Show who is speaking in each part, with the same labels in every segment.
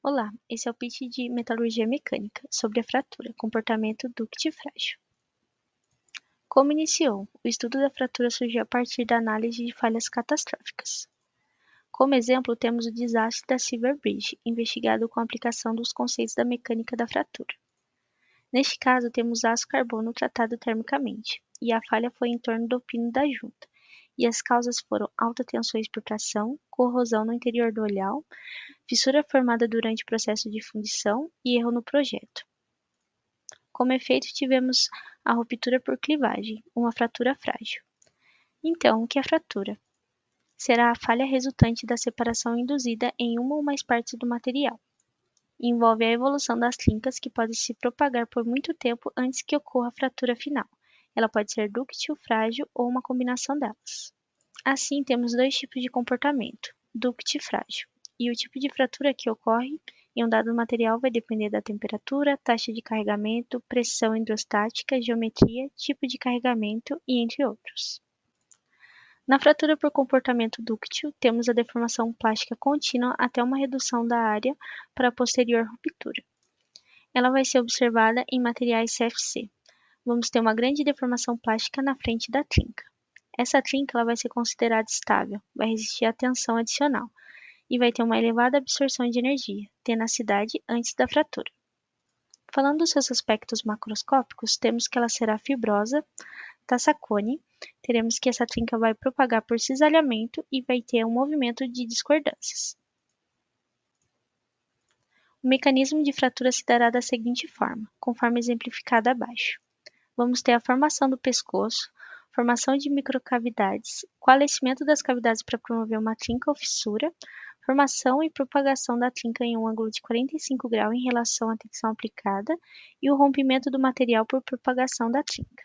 Speaker 1: Olá, esse é o pitch de metalurgia mecânica sobre a fratura, comportamento ductil frágil. Como iniciou? O estudo da fratura surgiu a partir da análise de falhas catastróficas. Como exemplo, temos o desastre da Silver Bridge, investigado com a aplicação dos conceitos da mecânica da fratura. Neste caso, temos aço carbono tratado termicamente, e a falha foi em torno do pino da junta, e as causas foram altas tensões por tração, corrosão no interior do olhar, fissura formada durante o processo de fundição e erro no projeto. Como efeito, tivemos a ruptura por clivagem, uma fratura frágil. Então, o que é fratura? Será a falha resultante da separação induzida em uma ou mais partes do material. Envolve a evolução das trincas que podem se propagar por muito tempo antes que ocorra a fratura final. Ela pode ser dúctil, frágil ou uma combinação delas. Assim, temos dois tipos de comportamento, dúctil e frágil. E o tipo de fratura que ocorre em um dado material vai depender da temperatura, taxa de carregamento, pressão hidrostática, geometria, tipo de carregamento e entre outros. Na fratura por comportamento dúctil, temos a deformação plástica contínua até uma redução da área para a posterior ruptura. Ela vai ser observada em materiais CFC. Vamos ter uma grande deformação plástica na frente da trinca. Essa trinca ela vai ser considerada estável, vai resistir à tensão adicional e vai ter uma elevada absorção de energia, tenacidade antes da fratura. Falando dos seus aspectos macroscópicos, temos que ela será fibrosa, tassacone, teremos que essa trinca vai propagar por cisalhamento e vai ter um movimento de discordâncias. O mecanismo de fratura se dará da seguinte forma, conforme exemplificado abaixo. Vamos ter a formação do pescoço, formação de microcavidades, coalescimento das cavidades para promover uma trinca ou fissura, formação e propagação da trinca em um ângulo de 45 graus em relação à tensão aplicada e o rompimento do material por propagação da trinca.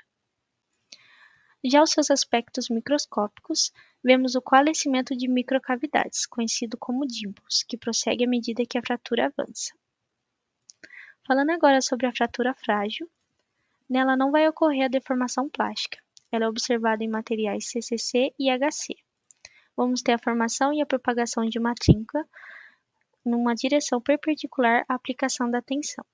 Speaker 1: Já os seus aspectos microscópicos, vemos o coalescimento de microcavidades, conhecido como dimples, que prossegue à medida que a fratura avança. Falando agora sobre a fratura frágil, nela não vai ocorrer a deformação plástica. Ela é observada em materiais CCC e HC. Vamos ter a formação e a propagação de uma trinca numa direção perpendicular à aplicação da tensão.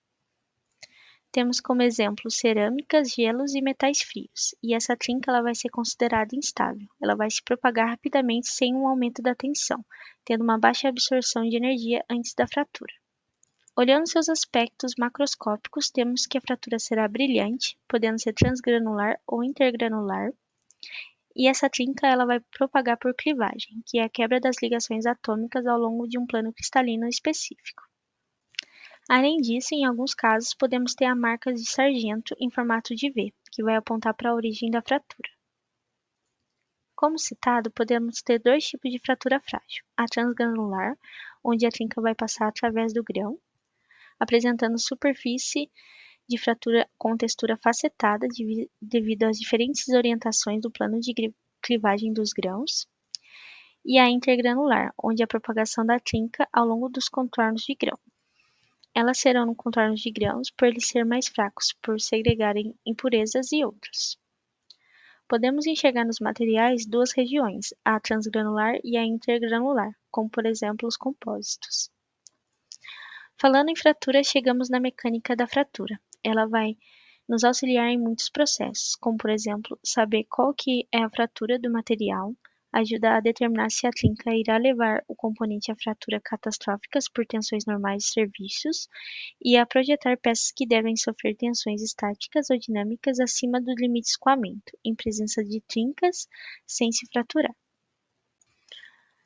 Speaker 1: Temos como exemplo cerâmicas, gelos e metais frios, e essa trinca ela vai ser considerada instável. Ela vai se propagar rapidamente sem um aumento da tensão, tendo uma baixa absorção de energia antes da fratura. Olhando seus aspectos macroscópicos, temos que a fratura será brilhante, podendo ser transgranular ou intergranular, e essa trinca ela vai propagar por clivagem, que é a quebra das ligações atômicas ao longo de um plano cristalino específico. Além disso, em alguns casos, podemos ter a marca de sargento em formato de V, que vai apontar para a origem da fratura. Como citado, podemos ter dois tipos de fratura frágil, a transgranular, onde a trinca vai passar através do grão, apresentando superfície de fratura com textura facetada devido às diferentes orientações do plano de clivagem dos grãos, e a intergranular, onde a propagação da trinca ao longo dos contornos de grão. Elas serão no contorno de grãos por eles serem mais fracos, por segregarem impurezas e outros. Podemos enxergar nos materiais duas regiões, a transgranular e a intergranular, como por exemplo os compósitos. Falando em fratura, chegamos na mecânica da fratura. Ela vai nos auxiliar em muitos processos, como por exemplo, saber qual que é a fratura do material, ajuda a determinar se a trinca irá levar o componente a fratura catastróficas por tensões normais de serviços e a projetar peças que devem sofrer tensões estáticas ou dinâmicas acima do limite de escoamento, em presença de trincas sem se fraturar.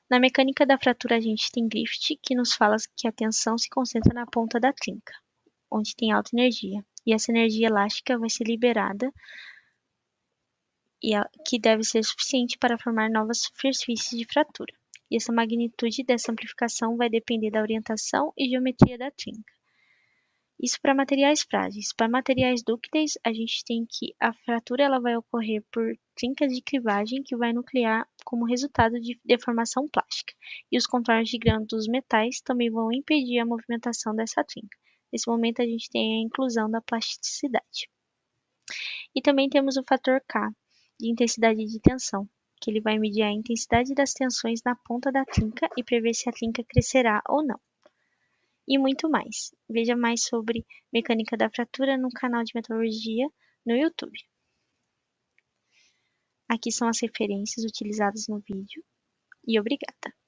Speaker 1: Na mecânica da fratura, a gente tem Griffith, que nos fala que a tensão se concentra na ponta da trinca, onde tem alta energia, e essa energia elástica vai ser liberada que deve ser suficiente para formar novas superfícies de fratura. E essa magnitude dessa amplificação vai depender da orientação e geometria da trinca. Isso para materiais frágeis. Para materiais dúcteis, a gente tem que a fratura ela vai ocorrer por trincas de clivagem que vai nuclear como resultado de deformação plástica. E os contornos de grão dos metais também vão impedir a movimentação dessa trinca. Nesse momento, a gente tem a inclusão da plasticidade. E também temos o fator K, de intensidade de tensão, que ele vai medir a intensidade das tensões na ponta da trinca e prever se a trinca crescerá ou não. e muito mais. Veja mais sobre mecânica da fratura no canal de metalurgia no YouTube. Aqui são as referências utilizadas no vídeo e obrigada!